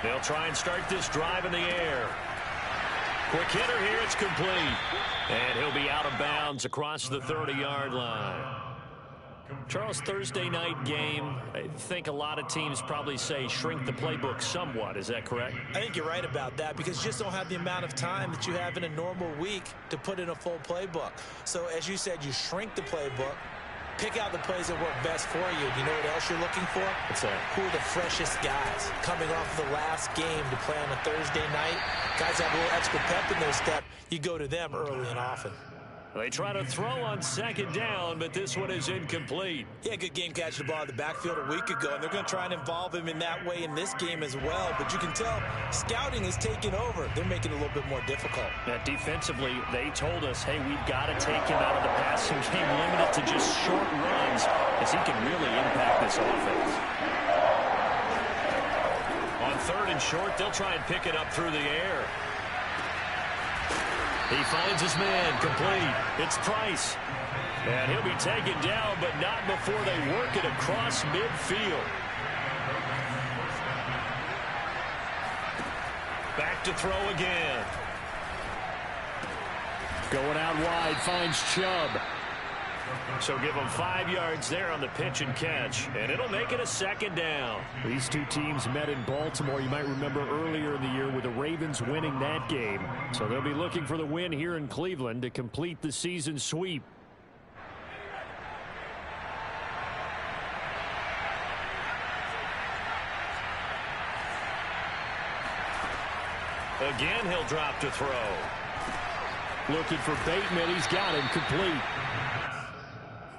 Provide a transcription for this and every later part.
They'll try and start this drive in the air. Quick hitter here. It's complete. And he'll be out of bounds across the 30-yard line. Charles, Thursday night game, I think a lot of teams probably say shrink the playbook somewhat. Is that correct? I think you're right about that because you just don't have the amount of time that you have in a normal week to put in a full playbook. So as you said, you shrink the playbook, pick out the plays that work best for you. You know what else you're looking for? What's that? Who are the freshest guys coming off the last game to play on a Thursday night? Guys have a little extra pep in their step. You go to them early and often. They try to throw on second down, but this one is incomplete. Yeah, good game catching the ball in the backfield a week ago, and they're going to try and involve him in that way in this game as well. But you can tell scouting is taking over. They're making it a little bit more difficult. Defensively, they told us, hey, we've got to take him out of the passing game, limit it to just short runs, as he can really impact this offense. On third and short, they'll try and pick it up through the air. He finds his man, complete. It's Price. And he'll be taken down, but not before they work it across midfield. Back to throw again. Going out wide, finds Chubb. So give him 5 yards there on the pitch and catch, and it'll make it a second down. These two teams met in Baltimore. You might remember earlier in the year with the Ravens winning that game. So they'll be looking for the win here in Cleveland to complete the season sweep. Again, he'll drop to throw. Looking for Bateman. He's got him complete.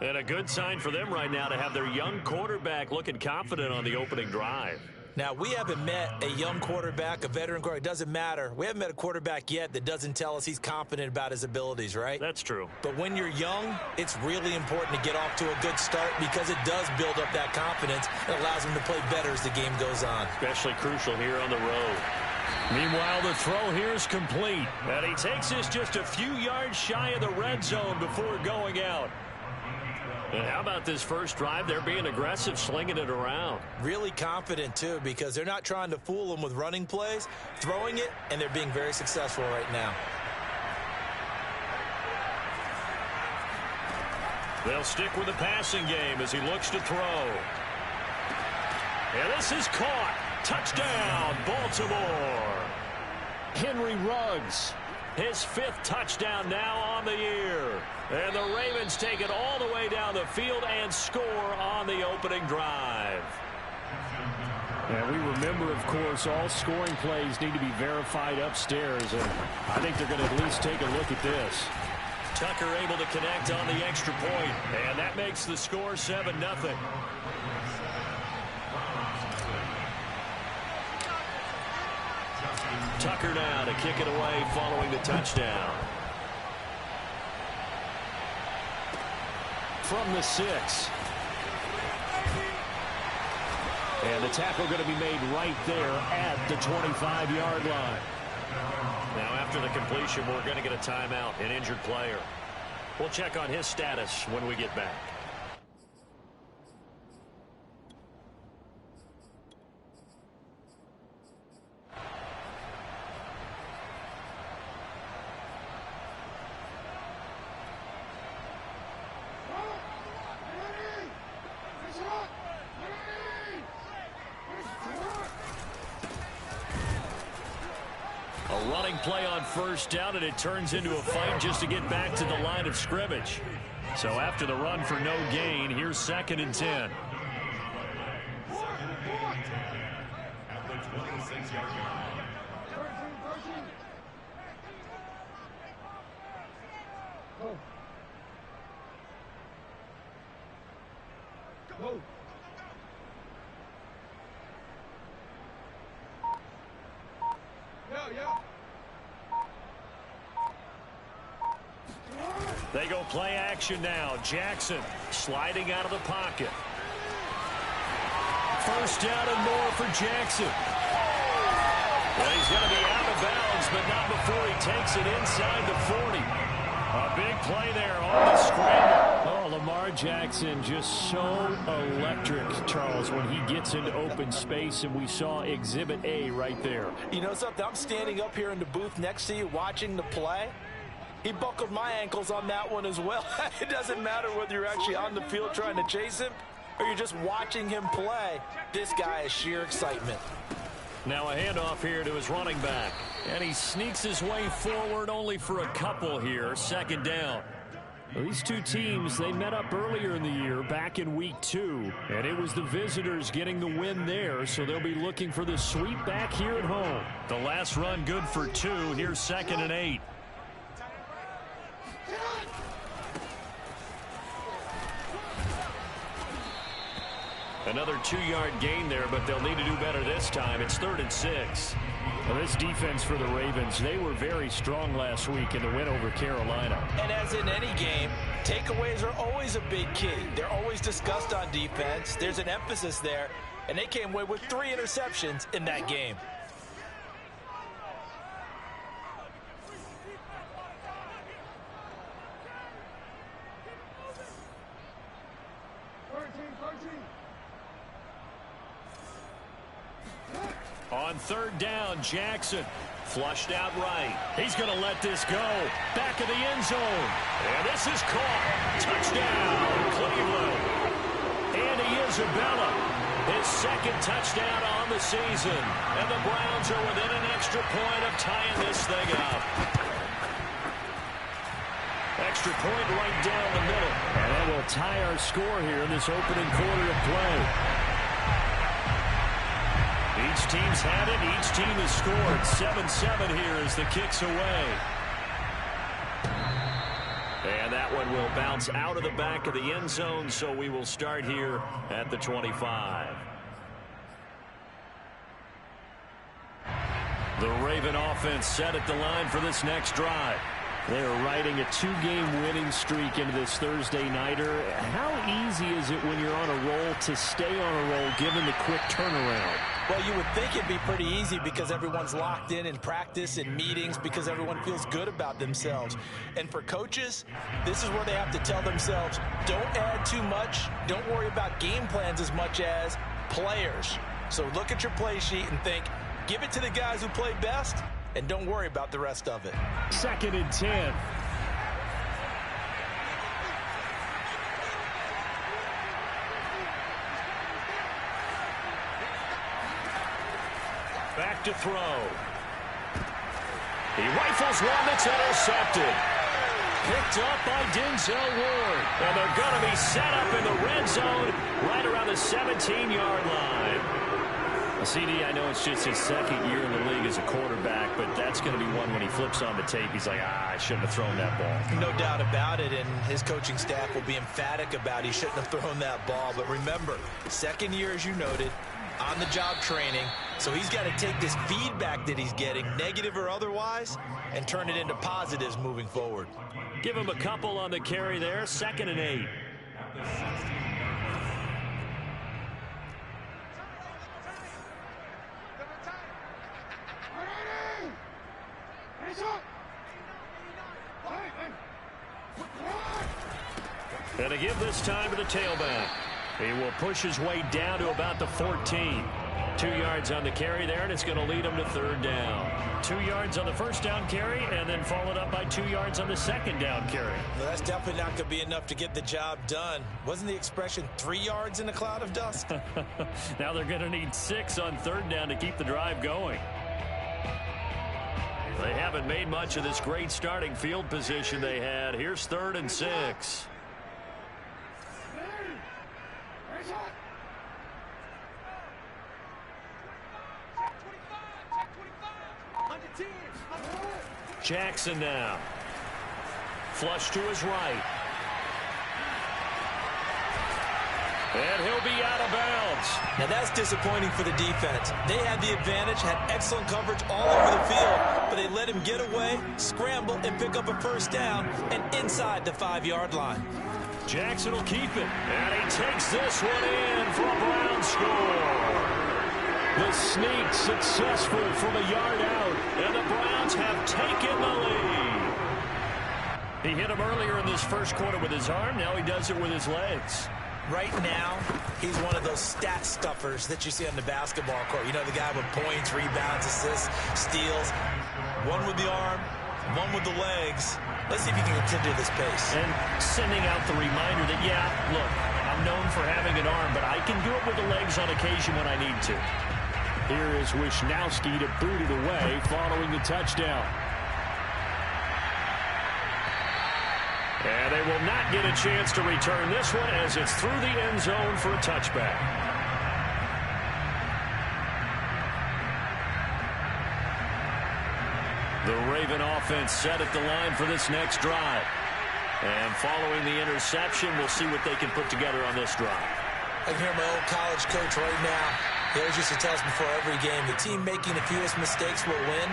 And a good sign for them right now to have their young quarterback looking confident on the opening drive. Now, we haven't met a young quarterback, a veteran quarterback. It doesn't matter. We haven't met a quarterback yet that doesn't tell us he's confident about his abilities, right? That's true. But when you're young, it's really important to get off to a good start because it does build up that confidence. It allows him to play better as the game goes on. Especially crucial here on the road. Meanwhile, the throw here is complete. And he takes this just a few yards shy of the red zone before going out. And how about this first drive? They're being aggressive, slinging it around. Really confident, too, because they're not trying to fool them with running plays, throwing it, and they're being very successful right now. They'll stick with the passing game as he looks to throw. And this is caught. Touchdown, Baltimore. Henry Ruggs, his 5th touchdown now on the year. And the Ravens take it all the way down the field and score on the opening drive. And we remember, of course, all scoring plays need to be verified upstairs. And I think they're going to at least take a look at this. Tucker able to connect on the extra point. And that makes the score 7-0. Tucker now to kick it away following the touchdown. From the 6. And the tackle going to be made right there at the 25-yard line. Now after the completion, we're going to get a timeout, an injured player. We'll check on his status when we get back. Play on first down, and it turns into a fight just to get back to the line of scrimmage. So after the run for no gain, here's 2nd and 10. They go play action now. Jackson sliding out of the pocket. First down and more for Jackson. Well, he's going to be out of bounds, but not before he takes it inside the 40. A big play there on the scramble. Oh, Lamar Jackson just so electric, Charles, when he gets into open space, and we saw Exhibit A right there. You know something? I'm standing up here in the booth next to you watching the play. He buckled my ankles on that one as well. It doesn't matter whether you're actually on the field trying to chase him or you're just watching him play. This guy is sheer excitement. Now a handoff here to his running back. And he sneaks his way forward only for a couple here. Second down. Well, these two teams, they met up earlier in the year back in week 2. And it was the visitors getting the win there. So they'll be looking for the sweep back here at home. The last run good for 2. Here's 2nd and 8. Another 2-yard gain there, but they'll need to do better this time. It's 3rd and 6. Well, this defense for the Ravens, they were very strong last week in the win over Carolina. And as in any game, takeaways are always a big key. They're always discussed on defense. There's an emphasis there, and they came away with 3 interceptions in that game. On 3rd down, Jackson flushed out right. He's going to let this go. Back of the end zone. And this is caught. Touchdown, Cleveland. Andy Isabella, his 2nd touchdown on the season. And the Browns are within an extra point of tying this thing up. Extra point right down the middle. And that will tie our score here in this opening quarter of play. Each team's had it. Each team has scored. 7-7 here as the kick's away. And that one will bounce out of the back of the end zone, so we will start here at the 25. The Raven offense set at the line for this next drive. They're riding a 2-game winning streak into this Thursday nighter. How easy is it when you're on a roll to stay on a roll given the quick turnaround? Well, you would think it'd be pretty easy because everyone's locked in practice and meetings because everyone feels good about themselves. And for coaches, this is where they have to tell themselves, don't add too much. Don't worry about game plans as much as players. So look at your play sheet and think, give it to the guys who play best, and don't worry about the rest of it. 2nd and 10. Back to throw. He rifles one that's intercepted. Picked up by Denzel Ward. And they're going to be set up in the red zone right around the 17-yard line. CD, I know it's just his 2nd year in the league as a quarterback, but that's going to be one when he flips on the tape. He's like, I shouldn't have thrown that ball. No doubt about it, and his coaching staff will be emphatic about he shouldn't have thrown that ball. But remember, 2nd year, as you noted, on-the-job training. So he's got to take this feedback that he's getting, negative or otherwise, and turn it into positives moving forward. Give him a couple on the carry there. 2nd and 8. And a give this time to the tailback. He will push his way down to about the 14. 2 yards on the carry there, and it's going to lead him to 3rd down. 2 yards on the 1st down carry, and then followed up by 2 yards on the 2nd down carry. Well, that's definitely not going to be enough to get the job done. Wasn't the expression 3 yards in a cloud of dust? Now they're going to need 6 on 3rd down to keep the drive going. They haven't made much of this great starting field position they had. Here's 3rd and 6. Jackson now. Flush to his right. And he'll be out of bounds. Now that's disappointing for the defense. They had the advantage, had excellent coverage all over the field, but they let him get away, scramble, and pick up a 1st down and inside the 5-yard line. Jackson will keep it. And he takes this one in for a Brown score. The sneak successful from a yard out, and the Browns have taken the lead. He hit him earlier in this first quarter with his arm. Now he does it with his legs. Right now, he's one of those stat stuffers that you see on the basketball court. You know, the guy with points, rebounds, assists, steals. One with the arm, one with the legs. Let's see if he can continue this pace. And sending out the reminder that, yeah, look, I'm known for having an arm, but I can do it with the legs on occasion when I need to. Here is Wisnowski to boot it away following the touchdown. And they will not get a chance to return this one as it's through the end zone for a touchback. The Raven offense set at the line for this next drive. And following the interception, we'll see what they can put together on this drive. I can hear my old college coach right now. He always used to tell us before every game, the team making the fewest mistakes will win.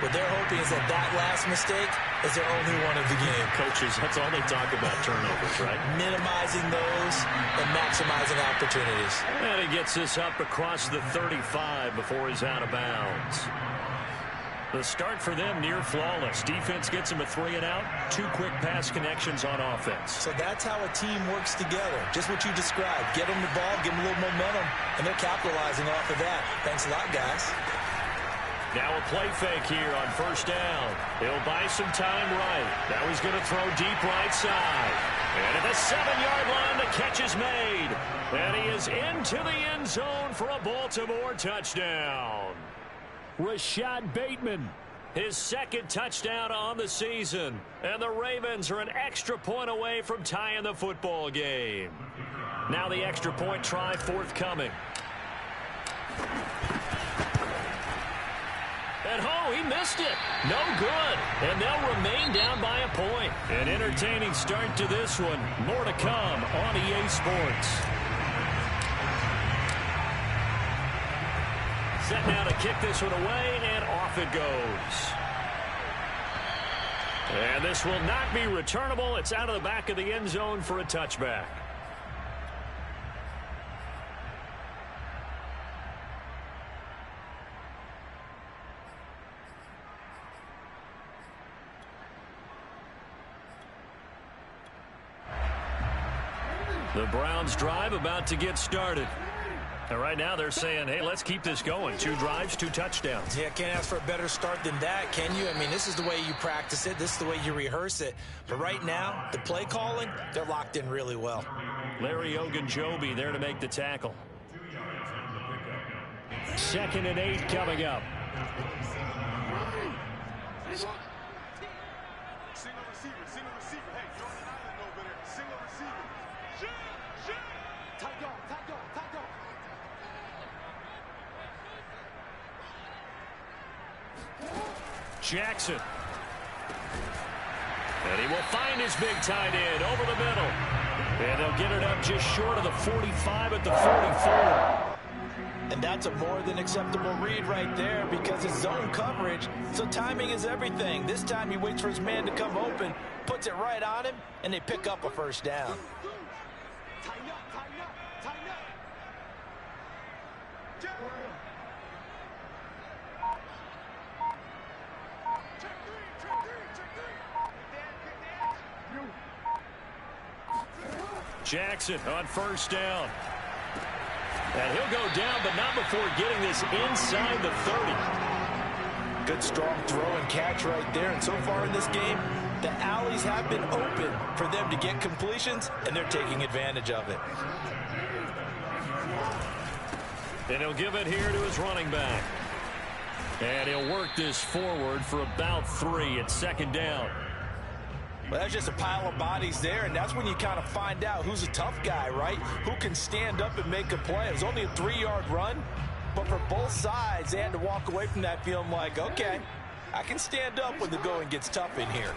What they're hoping is that last mistake is their only one of the game. Coaches, that's all they talk about, turnovers, right? Minimizing those and maximizing opportunities. And he gets this up across the 35 before he's out of bounds. The start for them near flawless. Defense gets them a 3-and-out. 2 quick pass connections on offense. So that's how a team works together. Just what you described. Get them the ball, give them a little momentum, and they're capitalizing off of that. Thanks a lot, guys. Now a play fake here on first down. He'll buy some time right. Now he's going to throw deep right side. And at the 7-yard line, the catch is made. And he is into the end zone for a Baltimore touchdown. Rashad Bateman, his second touchdown on the season. And the Ravens are an extra point away from tying the football game. Now the extra point try forthcoming. And he missed it. No good. And they'll remain down by a point. An entertaining start to this one. More to come on EA Sports. Set now to kick this one away, and off it goes. And this will not be returnable. It's out of the back of the end zone for a touchback. The Browns drive about to get started. And right now they're saying, hey, let's keep this going. 2 drives, 2 touchdowns. Yeah, can't ask for a better start than that, can you? I mean, this is the way you practice it. This is the way you rehearse it. But right now, the play calling, they're locked in really well. Larry Ogunjobi there to make the tackle. 2nd and 8 coming up. Jackson. And he will find his big tight end over the middle. And they'll get it up just short of the 45 at the 44. And that's a more than acceptable read right there because it's zone coverage, so timing is everything. This time he waits for his man to come open, puts it right on him, and they pick up a first down. Jackson on first down. And he'll go down, but not before getting this inside the 30. Good strong throw and catch right there. And so far in this game, the alleys have been open for them to get completions, and they're taking advantage of it. And he'll give it here to his running back. And he'll work this forward for about 3 at 2nd down. Well, that's just a pile of bodies there, and that's when you kind of find out who's a tough guy, right? Who can stand up and make a play. It was only a 3-yard run, but for both sides, they had to walk away from that feeling like, okay, I can stand up when the going gets tough in here.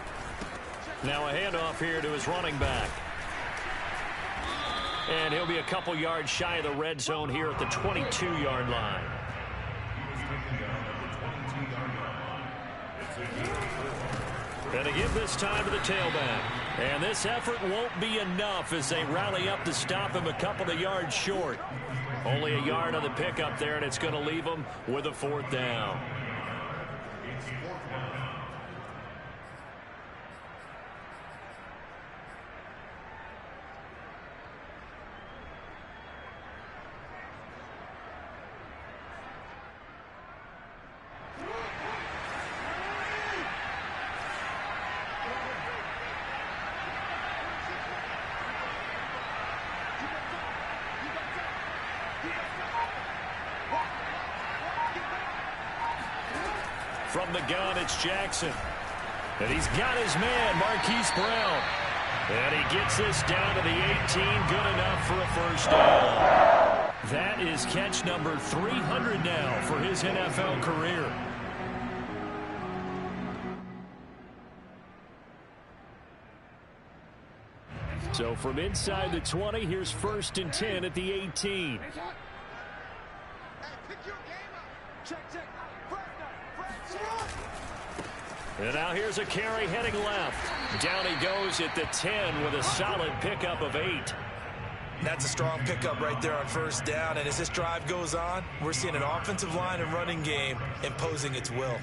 Now a handoff here to his running back. And he'll be a couple yards shy of the red zone here at the 22-yard line. And to give this time to the tailback. And this effort won't be enough as they rally up to stop him a couple of yards short. Only a yard on the pickup there, and it's going to leave him with a 4th down. From the gun, it's Jackson. And he's got his man, Marquise Brown. And he gets this down to the 18, good enough for a first down. That is catch number 300 now for his NFL career. So from inside the 20, here's 1st and 10 at the 18. And now here's a carry heading left. Down he goes at the 10 with a solid pickup of 8. That's a strong pickup right there on first down. And as this drive goes on, we're seeing an offensive line and running game imposing its will.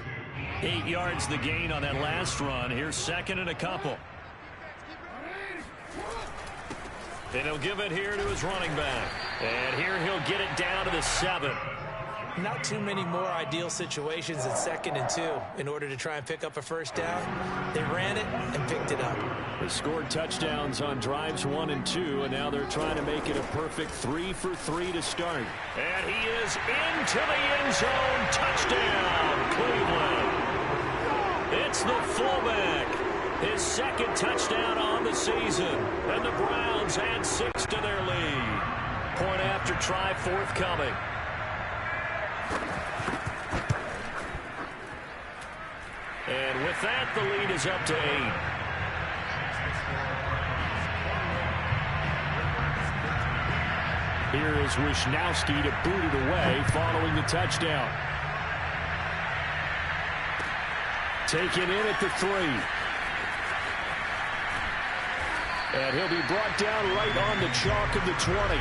8 yards the gain on that last run. Here's 2nd and a couple. And he'll give it here to his running back. And here he'll get it down to the 7. Not too many more ideal situations at 2nd and 2 in order to try and pick up a first down. They ran it and picked it up. They scored touchdowns on drives 1 and 2, and now they're trying to make it a perfect 3 for 3 to start. And he is into the end zone. Touchdown, Cleveland. It's the fullback. His 2nd touchdown on the season. And the Browns add 6 to their lead. Point after try forthcoming. And with that, the lead is up to 8. Here is Wishnowski to boot it away following the touchdown. Taken in at the 3. And he'll be brought down right on the chalk of the 20.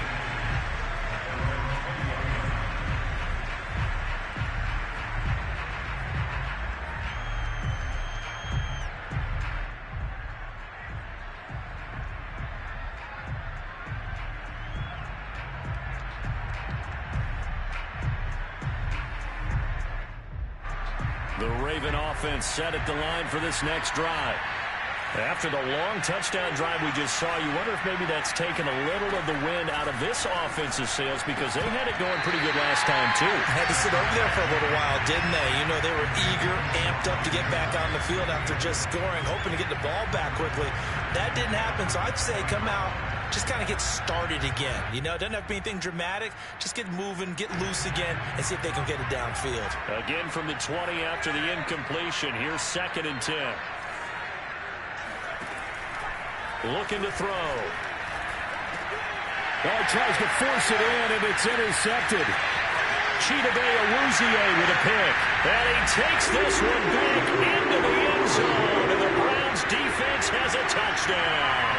The Raven offense set at the line for this next drive. After the long touchdown drive we just saw, you wonder if maybe that's taken a little of the wind out of this offensive sails, because they had it going pretty good last time, too. Had to sit over there for a little while, didn't they? You know, they were eager, amped up to get back on the field after just scoring, hoping to get the ball back quickly. That didn't happen, so I'd say come out, just kind of get started again. You know, it doesn't have to be anything dramatic. Just get moving, get loose again, and see if they can get it downfield. Again from the 20 after the incompletion. Here's 2nd and 10. Looking to throw. Oh, he tries to force it in, and it's intercepted. Chidobe Awuzie with a pick. And he takes this one back into the end zone, and the Browns defense has a touchdown.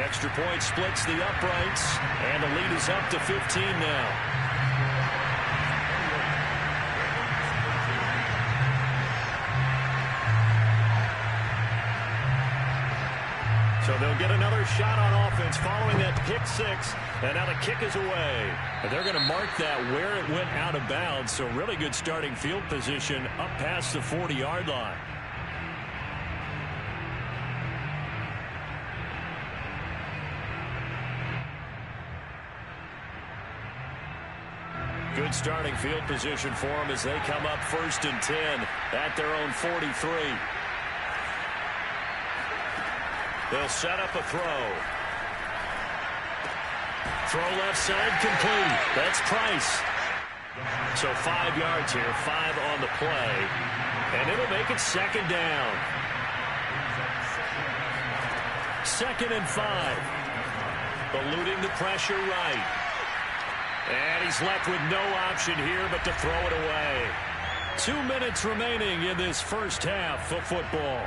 Extra point splits the uprights, and the lead is up to 15 now. So they'll get another shot on offense following that pick 6, and now the kick is away. And they're going to mark that where it went out of bounds, so really good starting field position up past the 40-yard line. Good starting field position for them as they come up 1st and 10 at their own 43. They'll set up a throw. Throw left side complete. That's Price. So 5 yards here, 5 on the play. And it'll make it 2nd down. 2nd and 5. Eluding the pressure right. And he's left with no option here but to throw it away. 2 minutes remaining in this first half of football.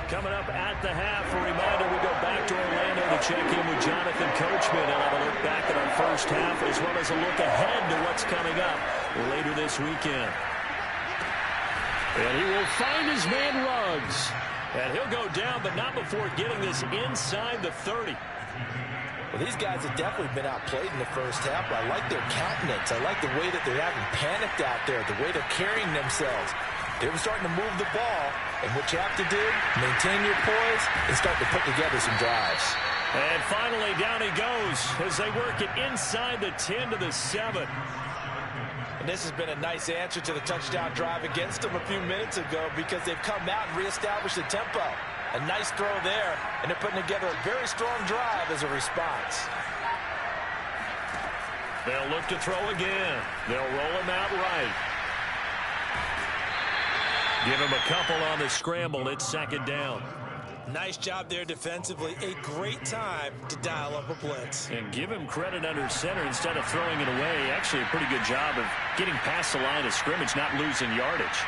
Coming up at the half, a reminder, we go back to Orlando to check in with Jonathan Coachman and have a look back at our first half, as well as a look ahead to what's coming up later this weekend. And he will find his man Ruggs. And he'll go down, but not before getting this inside the 30. Well, these guys have definitely been outplayed in the first half, but I like their countenance. I like the way that they're having panicked out there, the way they're carrying themselves. They were starting to move the ball, and what you have to do, maintain your poise and start to put together some drives. And finally, down he goes as they work it inside the 10 to the 7. And this has been a nice answer to the touchdown drive against them a few minutes ago because they've come out and reestablished the tempo. A nice throw there, and they're putting together a very strong drive as a response. They'll look to throw again. They'll roll him out right. Give him a couple on the scramble. It's second down. Nice job there defensively. A great time to dial up a blitz. And give him credit under center instead of throwing it away. Actually, a pretty good job of getting past the line of scrimmage, not losing yardage.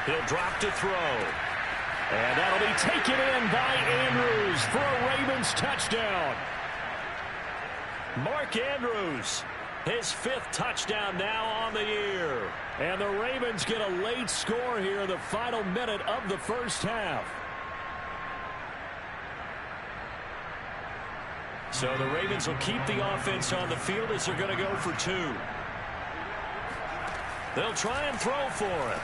He'll drop to throw. And that'll be taken in by Andrews for a Ravens touchdown. Mark Andrews, his 5th touchdown now on the year. And the Ravens get a late score here in the final minute of the first half. So the Ravens will keep the offense on the field as they're going to go for 2. They'll try and throw for it.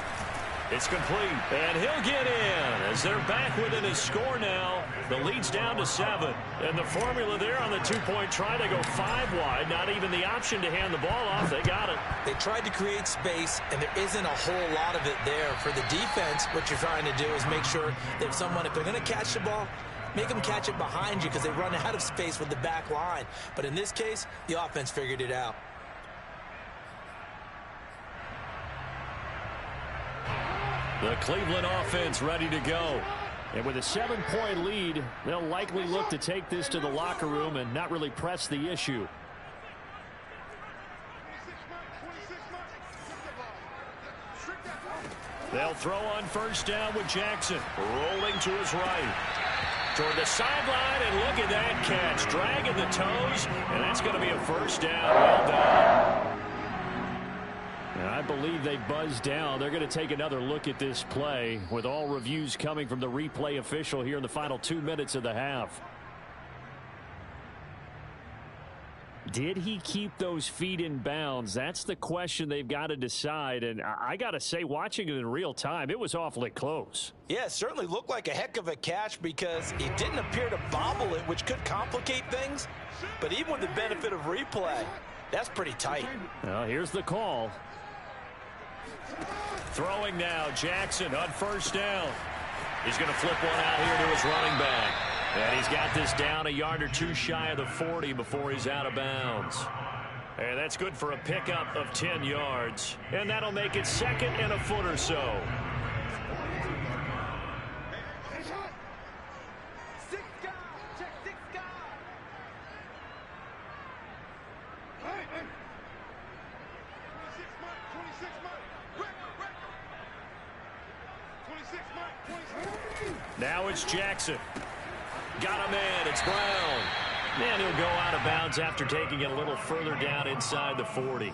It's complete, and he'll get in as they're back within his score now. The lead's down to 7, and the formula there on the 2-point try to go 5 wide. Not even the option to hand the ball off. They got it. They tried to create space, and there isn't a whole lot of it there. For the defense, what you're trying to do is make sure that if they're going to catch the ball, make them catch it behind you because they run out of space with the back line. But in this case, the offense figured it out. The Cleveland offense ready to go. And with a 7-point lead, they'll likely look to take this to the locker room and not really press the issue. They'll throw on first down with Jackson. Rolling to his right. Toward the sideline, and look at that catch. Dragging the toes, and that's going to be a first down. Well done. And I believe they buzzed down. They're going to take another look at this play with all reviews coming from the replay official here in the final 2 minutes of the half. Did he keep those feet in bounds? That's the question they've got to decide. And I got to say, watching it in real time, it was awfully close. Yeah, it certainly looked like a heck of a catch because it didn't appear to bobble it, which could complicate things. But even with the benefit of replay, that's pretty tight. Well, here's the call. Throwing now, Jackson on first down. He's going to flip one out here to his running back. And he's got this down a yard or 2 shy of the 40 before he's out of bounds. And that's good for a pickup of 10 yards. And that'll make it second and a foot or so. Now it's Jackson. Got him in. It's Brown. And he'll go out of bounds after taking it a little further down inside the 40.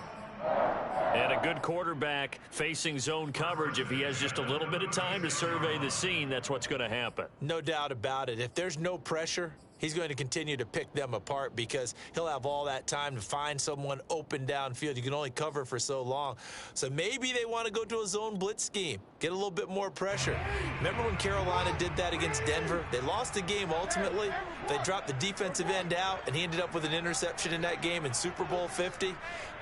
And a good quarterback facing zone coverage. If he has just a little bit of time to survey the scene, that's what's going to happen. No doubt about it. If there's no pressure, he's going to continue to pick them apart because he'll have all that time to find someone open downfield. You can only cover for so long. So maybe they want to go to a zone blitz scheme, get a little bit more pressure. Remember when Carolina did that against Denver? They lost the game ultimately. They dropped the defensive end out, and he ended up with an interception in that game in Super Bowl 50.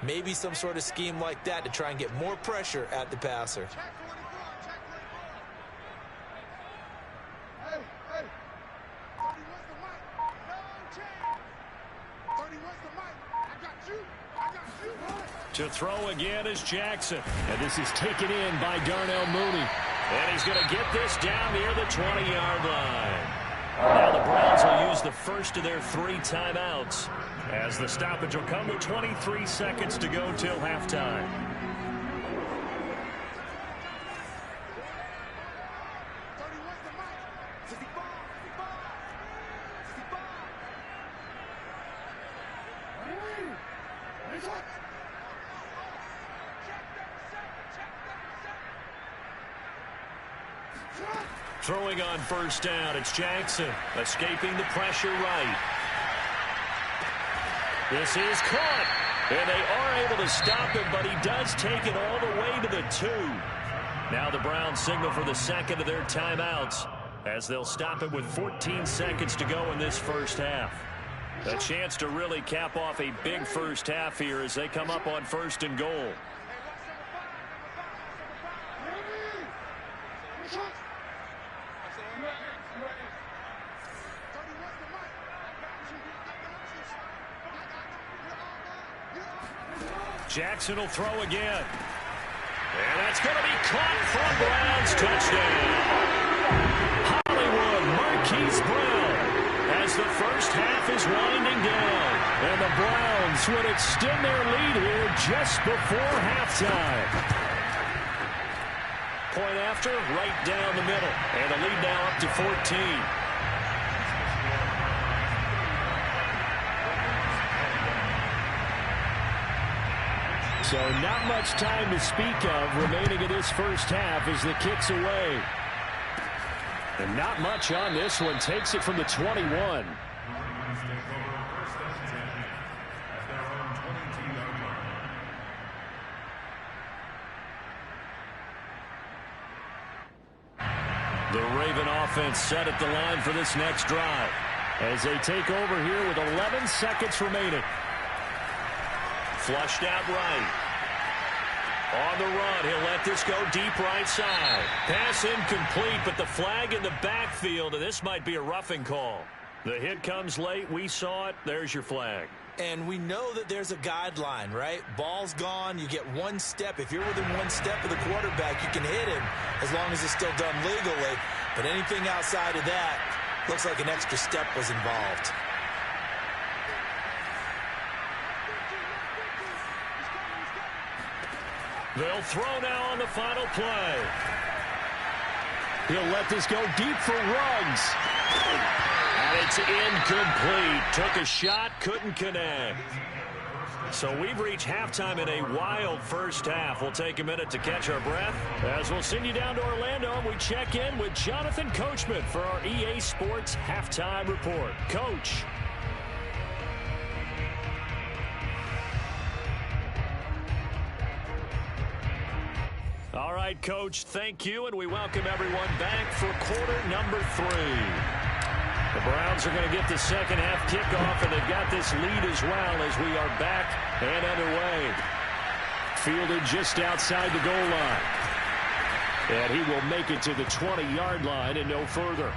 Maybe some sort of scheme like that to try and get more pressure at the passer. To throw again is Jackson. And this is taken in by Darnell Mooney. And he's going to get this down near the 20-yard line. Now the Browns will use the first of their 3 timeouts as the stoppage will come with 23 seconds to go till halftime. Throwing on first down, it's Jackson, escaping the pressure right. This is caught, And they are able to stop him, but he does take it all the way to the 2. Now the Browns signal for the second of their timeouts as they'll stop it with 14 seconds to go in this first half. A chance to really cap off a big first half here as they come up on 1st and goal. Jackson will throw again. And that's going to be caught from Browns. Touchdown. Hollywood Marquise Brown as the first half is winding down. And the Browns would extend their lead here just before halftime. Point after, right down the middle. And the lead now up to 14. So not much time to speak of remaining in this first half as the kick's away. And not much on this one. Takes it from the 21. The Raven offense set at the line for this next drive as they take over here with 11 seconds remaining. Flushed out right. On the run, he'll let this go deep right side. Pass incomplete, but the flag in the backfield, and this might be a roughing call. The hit comes late. We saw it. There's your flag. And we know that there's a guideline, right? Ball's gone. You get one step. If you're within one step of the quarterback, you can hit him as long as it's still done legally. But anything outside of that looks like an extra step was involved. They'll throw now on the final play. He'll let this go deep for Ruggs. And it's incomplete. Took a shot, couldn't connect. So we've reached halftime in a wild first half. We'll take a minute to catch our breath as we'll send you down to Orlando and we check in with Jonathan Coachman for our EA Sports Halftime Report. Coach. All right, Coach, thank you, and we welcome everyone back for quarter number 3. The Browns are going to get the second half kickoff, and they've got this lead as well as we are back and underway. Fielded just outside the goal line. And he will make it to the 20-yard line and no further.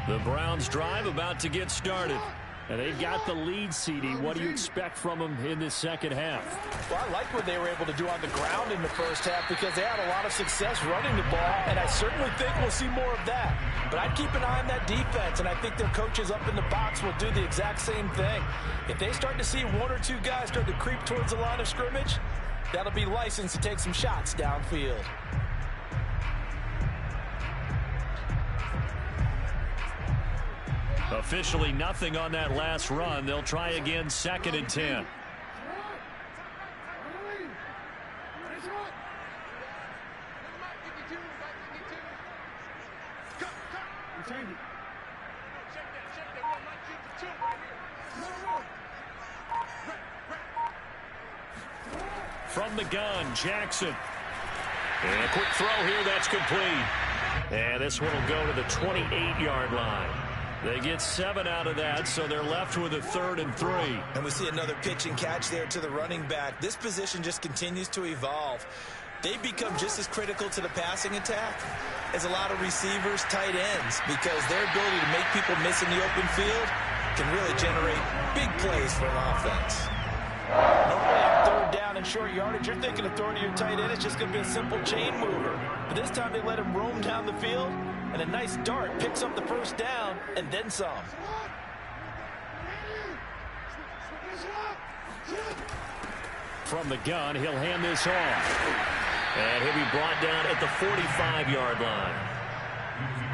The Browns drive about to get started. And they've got the lead, CD. What do you expect from them in this second half? Well, I like what they were able to do on the ground in the first half because they had a lot of success running the ball, and I certainly think we'll see more of that. But I'd keep an eye on that defense, and I think their coaches up in the box will do the exact same thing. If they start to see one or two guys start to creep towards the line of scrimmage, that'll be licensed to take some shots downfield. Officially nothing on that last run. They'll try again, 2nd and 10. From the gun, Jackson. And a quick throw here, that's complete. And this one will go to the 28-yard line. They get 7 out of that, so they're left with a 3rd and 3. And we see another pitch and catch there to the running back. This position just continues to evolve. They become just as critical to the passing attack as a lot of receivers, tight ends, because their ability to make people miss in the open field can really generate big plays for an offense. Normally on 3rd down and short yardage, you're thinking of throwing to your tight end. It's just going to be a simple chain mover. But this time they let him roam down the field. And a nice dart picks up the first down and then some. From the gun, he'll hand this off. And he'll be brought down at the 45-yard line.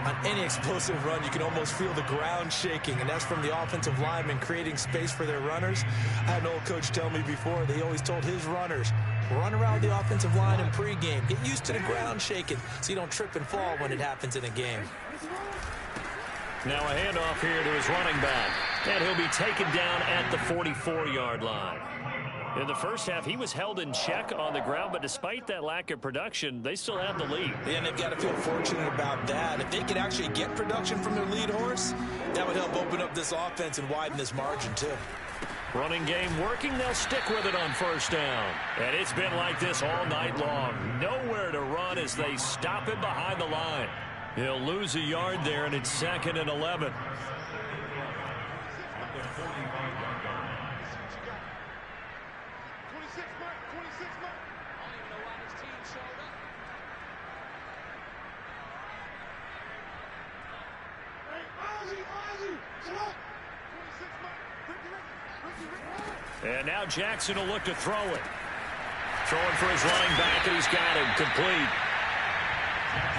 On any explosive run, you can almost feel the ground shaking, and that's from the offensive linemen creating space for their runners. I had an old coach tell me before, they always told his runners, Run around the offensive line in pregame. Get used to the ground shaking so you don't trip and fall when it happens in a game. Now a handoff here to his running back. And he'll be taken down at the 44-yard line. In the first half, he was held in check on the ground, but despite that lack of production, they still have the lead. Yeah, and they've got to feel fortunate about that. If they could actually get production from their lead horse, that would help open up this offense and widen this margin, too. Running game working. They'll stick with it on first down. And it's been like this all night long. Nowhere to run as they stop him behind the line. He'll lose a yard there, and it's 2nd and 11. And now Jackson will look to throw it. Throwing for his running back, and he's got him complete.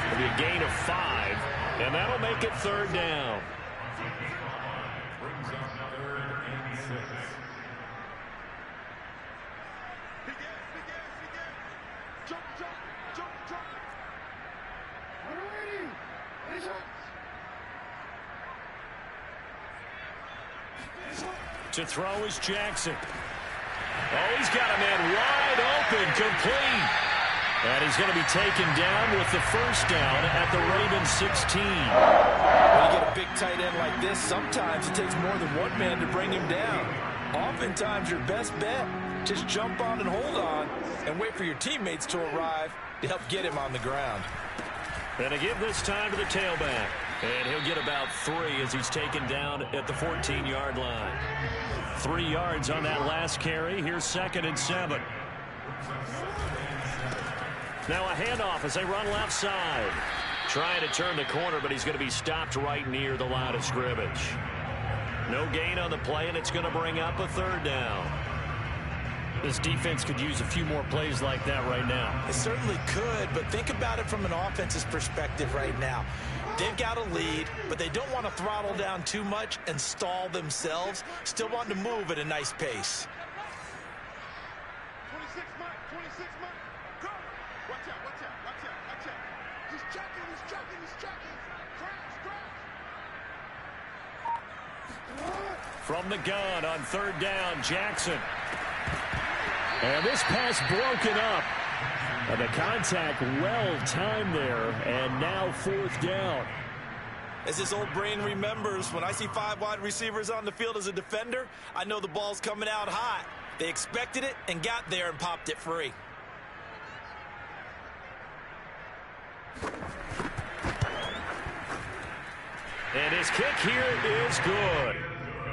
It'll be a gain of 5, and that'll make it 3rd down. Brings up 3rd and 6. To throw is Jackson. Oh, he's got a man wide open, complete. And he's going to be taken down with the first down at the Ravens 16. When you get a big tight end like this, sometimes it takes more than one man to bring him down. Oftentimes, your best bet, just jump on and hold on and wait for your teammates to arrive to help get him on the ground. And to give this time to the tailback. And he'll get about 3 as he's taken down at the 14-yard line. 3 yards on that last carry. Here's 2nd and 7. Now a handoff as they run left side. Trying to turn the corner, but he's going to be stopped right near the line of scrimmage. No gain on the play, and it's going to bring up a 3rd down. This defense could use a few more plays like that right now. It certainly could, but think about it from an offense's perspective right now. They've got a lead, but they don't want to throttle down too much and stall themselves. Still want to move at a nice pace. 26 Mike, 26 Mike, go! Watch out, watch out, watch out, watch out. He's checking, he's checking, he's checking. Crash, crash. From the gun on 3rd down, Jackson. And this pass broken up. And the contact well timed there, and now 4th down. As his old brain remembers, when I see 5 wide receivers on the field as a defender, I know the ball's coming out hot. They expected it and got there and popped it free. And his kick here is good.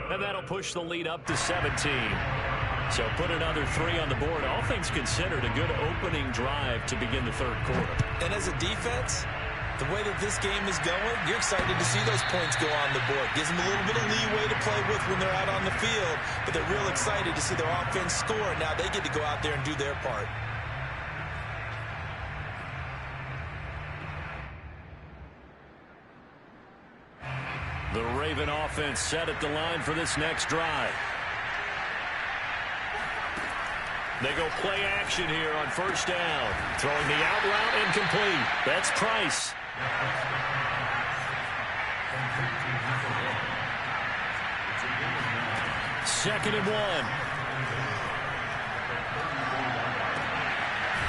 And that'll push the lead up to 17. So put another 3 on the board. All things considered, a good opening drive to begin the 3rd quarter. And as a defense, the way that this game is going, you're excited to see those points go on the board. Gives them a little bit of leeway to play with when they're out on the field, but they're real excited to see their offense score. Now they get to go out there and do their part. The Raven offense set at the line for this next drive. They go play action here on 1st down. Throwing the out route incomplete. That's Price. Second and 1.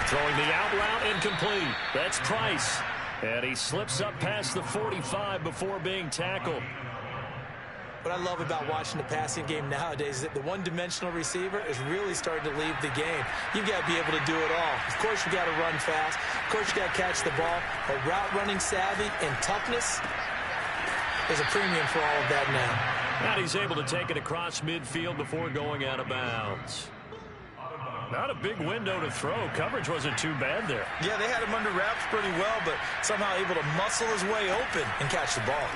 Throwing the out route incomplete. That's Price. And he slips up past the 45 before being tackled. What I love about watching the passing game nowadays is that the one-dimensional receiver is really starting to leave the game. You've got to be able to do it all. Of course, you've got to run fast. Of course, you've got to catch the ball. But route running savvy and toughness is a premium for all of that now. And he's able to take it across midfield before going out of bounds. Not a big window to throw. Coverage wasn't too bad there. Yeah, they had him under wraps pretty well, but somehow able to muscle his way open and catch the ball.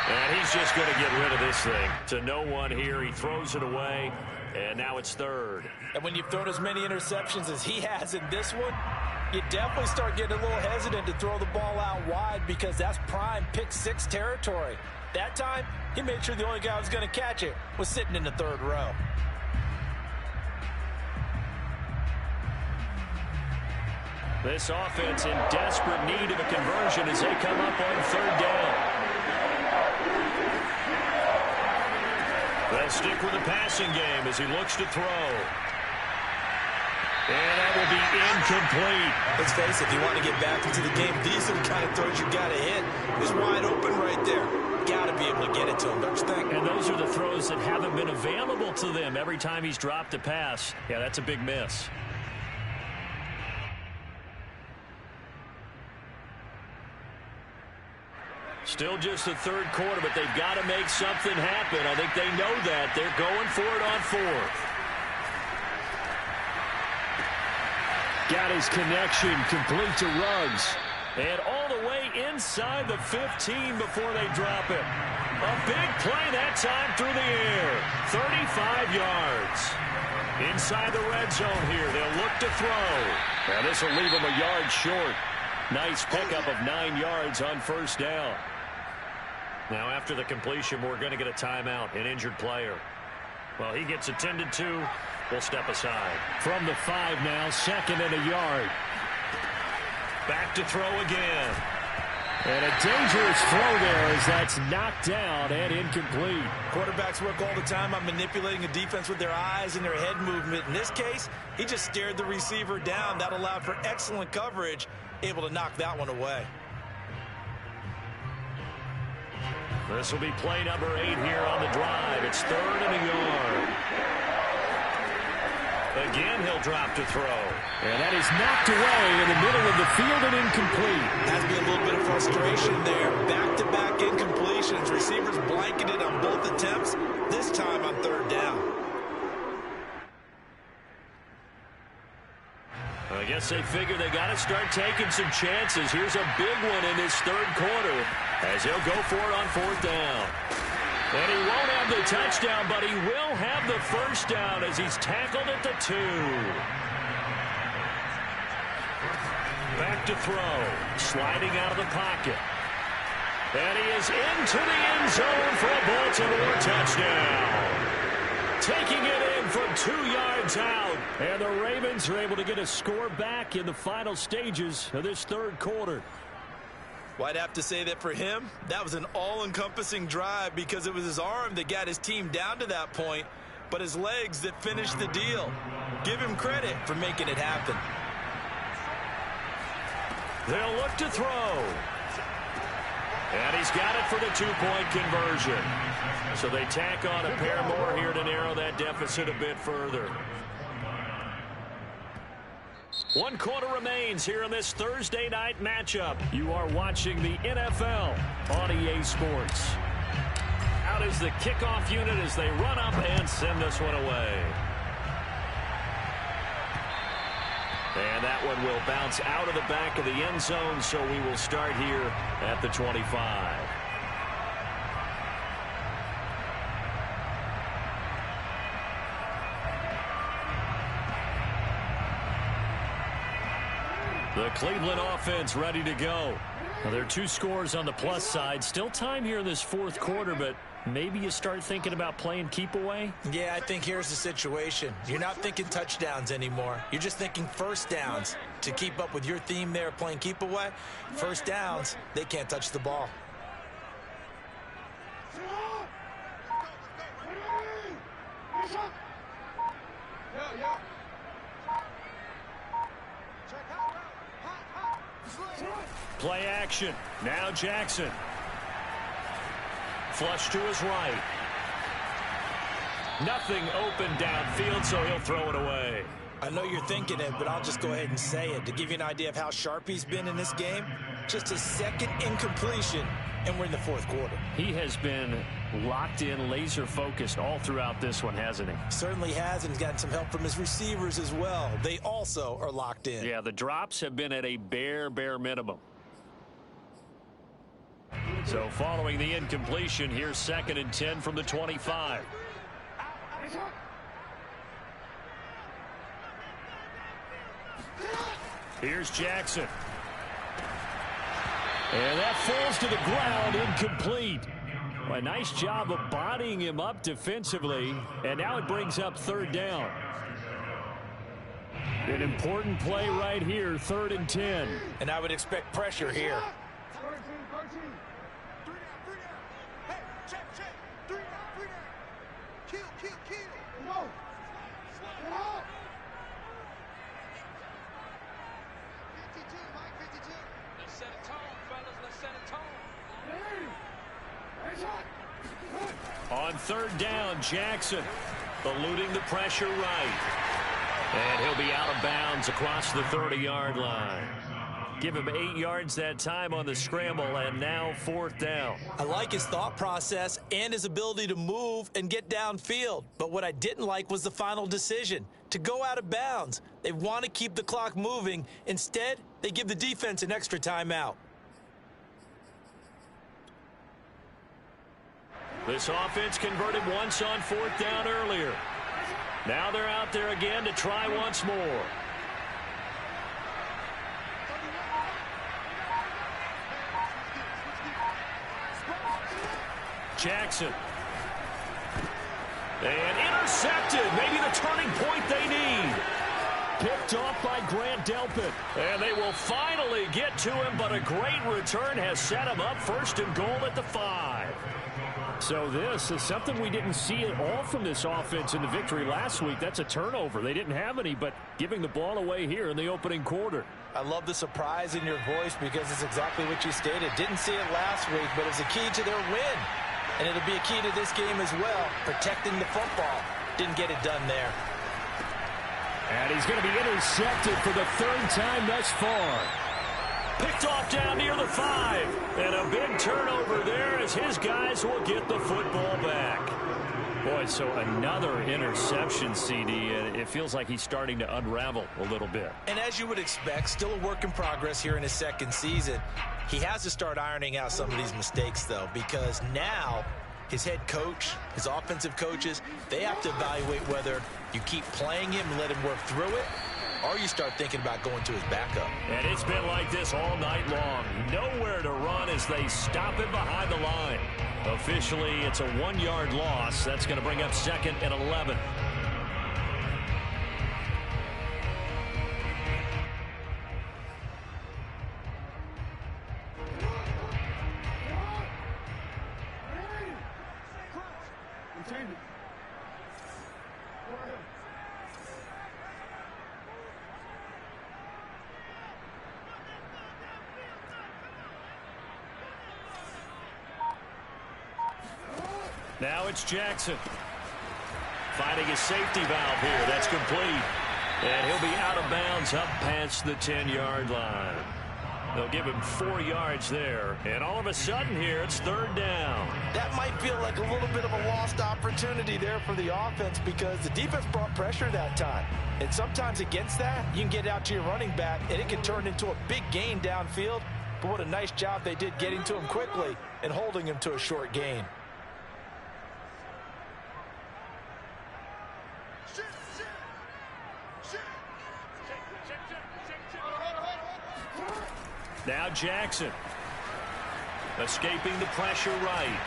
And he's just going to get rid of this thing. To no one here. He throws it away, and now it's 3rd. And when you've thrown as many interceptions as he has in this one, you definitely start getting a little hesitant to throw the ball out wide because that's prime pick 6 territory. That time, he made sure the only guy who was going to catch it was sitting in the third row. This offense in desperate need of a conversion as they come up on third down. They'll stick with the passing game as he looks to throw. And that will be incomplete. Let's face it, if you want to get back into the game, these are the kind of throws you got to hit. It's wide open right there. Got to be able to get it to him, don't you think? And those are the throws that haven't been available to them every time he's dropped a pass. Yeah, that's a big miss. Still just the third quarter, but they've got to make something happen. I think they know that. They're going for it on fourth. Got his connection complete to Ruggs. And all the way inside the 15 before they drop it. A big play that time through the air. 35 yards. Inside the red zone here. They'll look to throw. Now this will leave them a yard short. Nice pickup of 9 yards on first down. Now after the completion, we're going to get a timeout, an injured player. Well, he gets attended to. We'll step aside. From the 5 now, second and a yard. Back to throw again. And a dangerous throw there as that's knocked down and incomplete. Quarterbacks work all the time on manipulating a defense with their eyes and their head movement. In this case, he just stared the receiver down. That allowed for excellent coverage, able to knock that one away. This will be play number 8 here on the drive. It's third and a yard. Again, he'll drop to throw. And that is knocked away in the middle of the field and incomplete. Has to be a little bit of frustration there. Back-to-back incompletions. Receivers blanketed on both attempts, this time on third down. I guess they figure they got to start taking some chances. Here's a big one in this third quarter as he'll go for it on fourth down. And he won't have the touchdown, but he will have the first down as he's tackled at the 2. Back to throw. Sliding out of the pocket. And he is into the end zone for a Baltimore touchdown. Taking it in from 2 yards out. And the Ravens are able to get a score back in the final stages of this third quarter. Well, I'd have to say that for him, that was an all-encompassing drive because it was his arm that got his team down to that point, but his legs that finished the deal. Give him credit for making it happen. They'll look to throw. And he's got it for the 2-point conversion. So they tack on a pair more here to narrow that deficit a bit further. 1 quarter remains here in this Thursday night matchup. You are watching the NFL on EA Sports. Out is the kickoff unit as they run up and send this one away. And that one will bounce out of the back of the end zone, so we will start here at the 25. The Cleveland offense ready to go. Well, there are 2 scores on the plus side. Still time here in this fourth quarter, but maybe you start thinking about playing keep away? Yeah, I think here's the situation. You're not thinking touchdowns anymore. You're just thinking first downs. To keep up with your theme there, playing keep away, first downs, they can't touch the ball. Play action. Now Jackson. Flush to his right. Nothing open downfield, so he'll throw it away. I know you're thinking it, but I'll just go ahead and say it. To give you an idea of how sharp he's been in this game, just his second incompletion, and we're in the fourth quarter. He has been locked in, laser-focused all throughout this one, hasn't he? Certainly has, and he's gotten some help from his receivers as well. They also are locked in. Yeah, the drops have been at a bare minimum. So following the incompletion, here's 2nd and 10 from the 25. Here's Jackson. And that falls to the ground, incomplete. A nice job of bodying him up defensively, and now it brings up third down. An important play right here, 3rd and 10. And I would expect pressure here. 13, 13. 3 down. Hey, check. 3 down. Kill. No. Slow. 52, Mike, 52. Let's set a tone, fellas. Let's set a tone. On 3rd down, Jackson eluding the pressure right. And he'll be out of bounds across the 30-yard line. Give him 8 yards that time on the scramble, and now 4th down. I like his thought process and his ability to move and get downfield. But what I didn't like was the final decision, to go out of bounds. They want to keep the clock moving. Instead, they give the defense an extra timeout. This offense converted once on 4th down earlier. Now they're out there again to try once more. Jackson. And intercepted. Maybe the turning point they need. Picked off by Grant Delpit. And they will finally get to him, but a great return has set him up 1st and goal at the 5. So this is something we didn't see at all from this offense in the victory last week. That's a turnover. They didn't have any, but giving the ball away here in the opening quarter. I love the surprise in your voice because it's exactly what you stated. Didn't see it last week, but it's a key to their win. And it'll be a key to this game as well, protecting the football. Didn't get it done there. And he's going to be intercepted for the 3rd time thus far. Picked off down near the 5. And a big turnover there as his guys will get the football back. Boy, so another interception, CD, and it feels like he's starting to unravel a little bit. And as you would expect, still a work in progress here in his 2nd season. He has to start ironing out some of these mistakes, though, because now his head coach, his offensive coaches, they have to evaluate whether you keep playing him and let him work through it, or you start thinking about going to his backup. And it's been like this all night long. Nowhere to run as they stop him behind the line. Officially, it's a 1-yard loss. That's going to bring up 2nd and 11. Now it's Jackson. Finding his safety valve here. That's complete. And he'll be out of bounds up past the 10-yard line. They'll give him 4 yards there. And all of a sudden here, it's 3rd down. That might feel like a little bit of a lost opportunity there for the offense because the defense brought pressure that time. And sometimes against that, you can get out to your running back, and it can turn into a big gain downfield. But what a nice job they did getting to him quickly and holding him to a short gain. Now Jackson escaping the pressure right.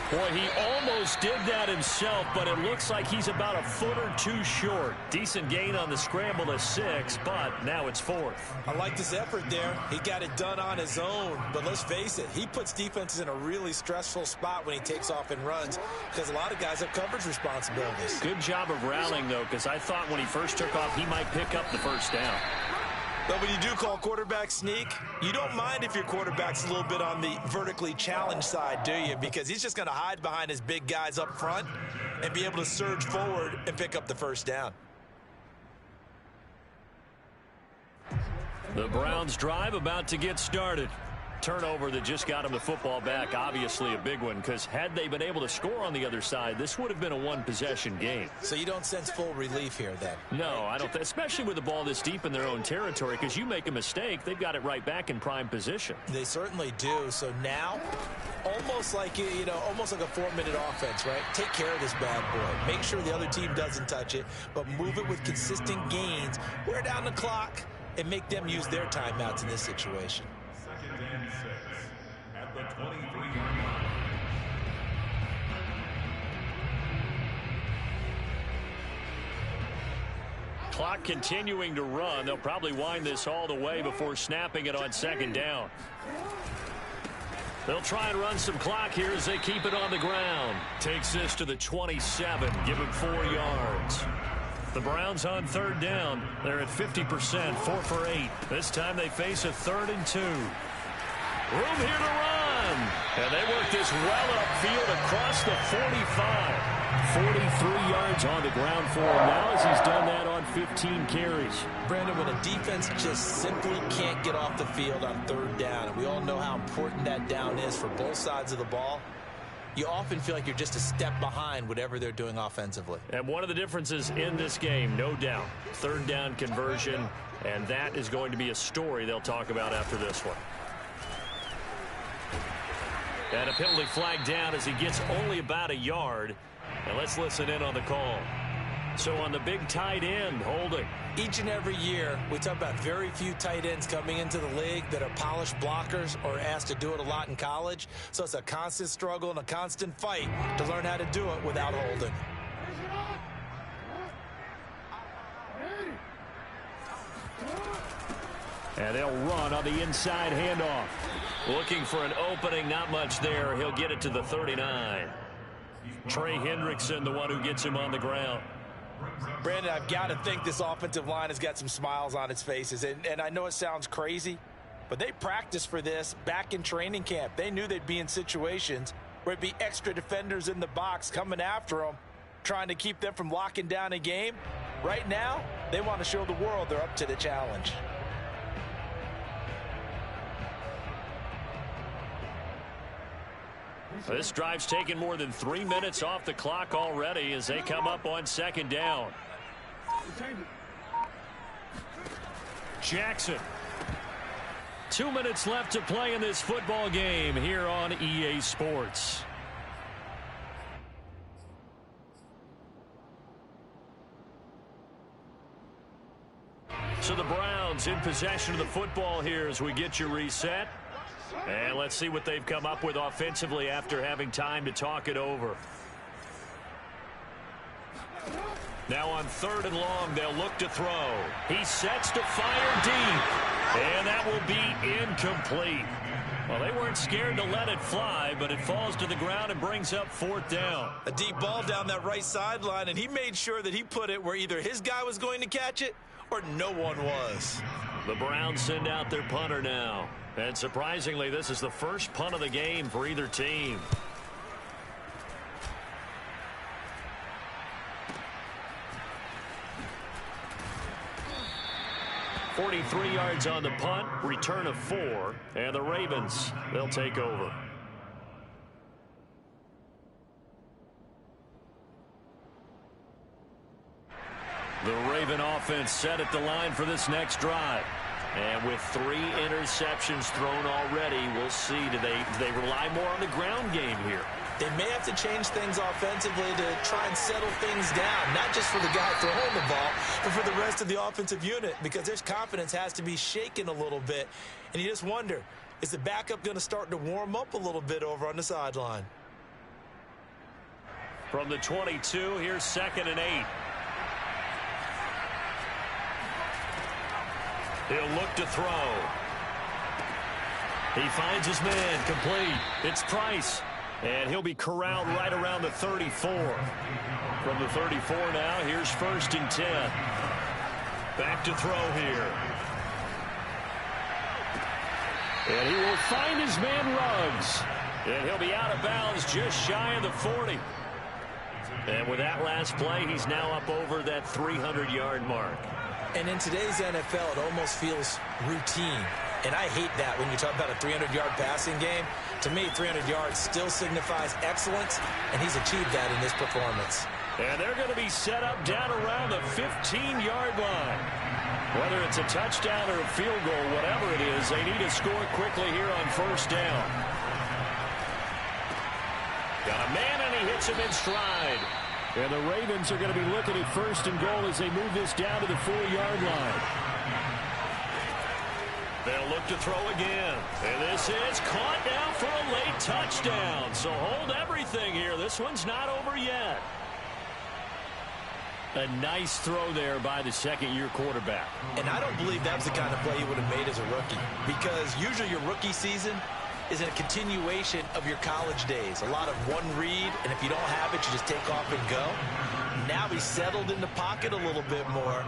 Boy, he almost did that himself, but it looks like he's about a foot or two short. Decent gain on the scramble to 6, but now it's 4th. I like his effort there. He got it done on his own, but let's face it, he puts defenses in a really stressful spot when he takes off and runs because a lot of guys have coverage responsibilities. Good job of rallying, though, because I thought when he first took off, he might pick up the 1st down. But when you do call quarterback sneak, you don't mind if your quarterback's a little bit on the vertically challenged side, do you? Because he's just going to hide behind his big guys up front and be able to surge forward and pick up the 1st down. The Browns drive about to get started. Turnover that just got him the football back, obviously a big one, because had they been able to score on the other side, this would have been a one-possession game. So you don't sense full relief here, then? No, I don't, especially with the ball this deep in their own territory, because you make a mistake, they've got it right back in prime position. They certainly do. So now, almost like, almost like a 4-minute offense, right? Take care of this bad boy. Make sure the other team doesn't touch it, but move it with consistent gains. Wear down the clock and make them use their timeouts in this situation. Second and 6 at the 23-yard line. clock continuing to run. They'll probably wind this all the way before snapping it on second down. They'll try and run some clock here as they keep it on the ground. Takes this to the 27. Give him 4 yards. The Browns on third down. They're at 50%, 4 for 8. This time they face a 3rd and 2. Room here to run. And they work this well upfield across the 45. 43 yards on the ground for him now as he's done that on 15 carries. Brandon, when a defense just simply can't get off the field on third down, and we all know how important that down is for both sides of the ball, you often feel like you're just a step behind whatever they're doing offensively. And one of the differences in this game, no doubt, third down conversion, and that is going to be a story they'll talk about after this one. And a penalty flag down as he gets only about a yard. And let's listen in on the call. So on the big tight end, holding. Each and every year, we talk about very few tight ends coming into the league that are polished blockers or asked to do it a lot in college. So it's a constant struggle and a constant fight to learn how to do it without holding. And they'll run on the inside handoff. Looking for an opening, not much there. He'll get it to the 39. Trey Hendrickson, the one who gets him on the ground. Brandon, I've got to think this offensive line has got some smiles on its faces. And I know it sounds crazy, but they practiced for this back in training camp. They knew they'd be in situations where it'd be extra defenders in the box coming after them, trying to keep them from locking down a game. Right now, they want to show the world they're up to the challenge. This drive's taken more than 3 minutes off the clock already as they come up on second down. Jackson. 2 minutes left to play in this football game here on EA Sports. So the Browns in possession of the football here as we get you reset. And let's see what they've come up with offensively after having time to talk it over. Now on 3rd and long, they'll look to throw. He sets to fire deep. And that will be incomplete. Well, they weren't scared to let it fly, but it falls to the ground and brings up 4th down. A deep ball down that right sideline, and he made sure that he put it where either his guy was going to catch it or no one was. The Browns send out their punter now. And surprisingly, this is the first punt of the game for either team. .43 yards on the punt, return of 4, and the Ravens, they'll take over. The Raven offense set at the line for this next drive. And with 3 interceptions thrown already, we'll see. Do they rely more on the ground game here? They may have to change things offensively to try and settle things down, not just for the guy throwing the ball, but for the rest of the offensive unit, because their confidence has to be shaken a little bit. And you just wonder, is the backup going to start to warm up a little bit over on the sideline? From the 22, here's 2nd and 8. He'll look to throw. He finds his man, complete. It's Price. And he'll be corralled right around the 34. From the 34 now, here's 1st and 10. Back to throw here. And he will find his man Ruggs. And he'll be out of bounds just shy of the 40. And with that last play, he's now up over that 300-yard mark. And in today's NFL, it almost feels routine. And I hate that when you talk about a 300-yard passing game. To me, 300 yards still signifies excellence, and he's achieved that in this performance. And they're going to be set up down around the 15-yard line. Whether it's a touchdown or a field goal, whatever it is, they need to score quickly here on 1st down. Got a man, and he hits him in stride. And the Ravens are going to be looking at 1st and goal as they move this down to the 4-yard line. They'll look to throw again. And this is caught now for a late touchdown. So hold everything here. This one's not over yet. A nice throw there by the second-year quarterback. And I don't believe that was the kind of play he would have made as a rookie, because usually your rookie season is a continuation of your college days. A lot of one read, and if you don't have it, you just take off and go. Now he's settled in the pocket a little bit more,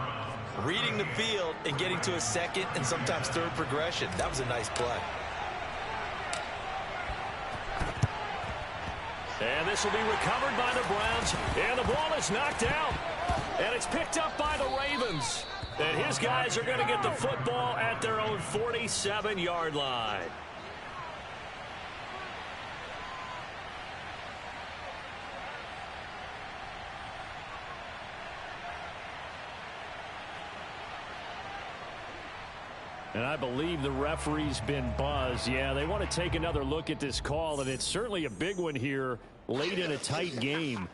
reading the field and getting to a second and sometimes third progression. That was a nice play. And this will be recovered by the Browns. And the ball is knocked out. And it's picked up by the Ravens. And his guys are going to get the football at their own 47-yard line. And I believe the referee's been buzzed. Yeah, they want to take another look at this call, and it's certainly a big one here late in a tight game.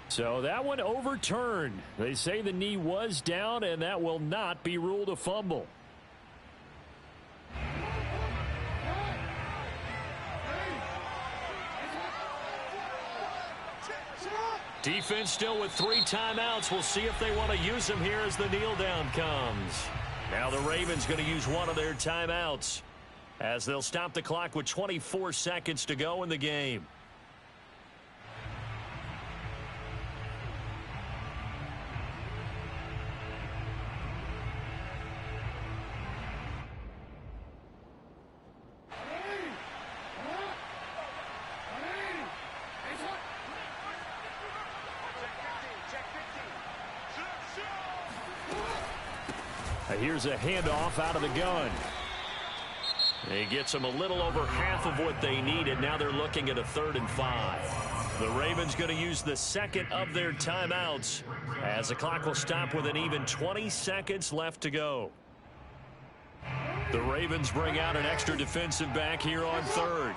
So that one overturned. They say the knee was down, and that will not be ruled a fumble. Defense still with 3 timeouts. We'll see if they want to use them here as the kneel down comes. Now the Ravens going to use one of their timeouts as they'll stop the clock with 24 seconds to go in the game. Here's a handoff out of the gun. He gets them a little over half of what they needed. Now they're looking at a 3rd and 5. The Ravens going to use the second of their timeouts as the clock will stop with an even 20 seconds left to go. The Ravens bring out an extra defensive back here on 3rd.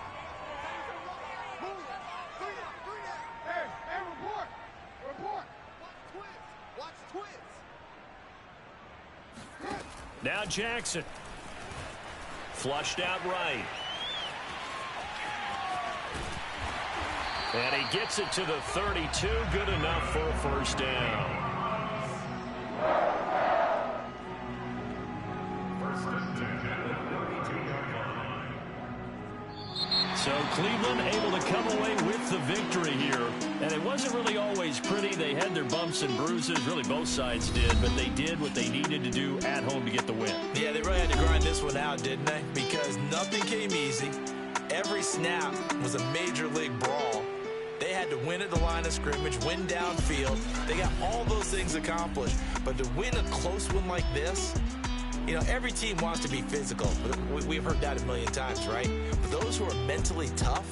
Now Jackson. Flushed out right. And he gets it to the 32. Good enough for a first down. So Cleveland able to come away with the victory here. And it wasn't really always pretty. They had their bumps and bruises. Really both sides did. But they did what they needed to do at home to get the win. Yeah, they really had to grind this one out, didn't they? Because nothing came easy. Every snap was a major league brawl. They had to win at the line of scrimmage, win downfield. They got all those things accomplished. But to win a close one like this, you know, every team wants to be physical. We've heard that a million times, right? But those who are mentally tough,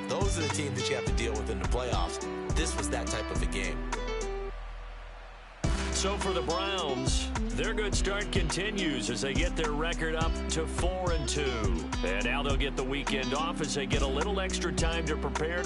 those are the teams that you have to deal with in the playoffs. This was that type of a game. So for the Browns, their good start continues as they get their record up to 4-2. And now they'll get the weekend off as they get a little extra time to prepare.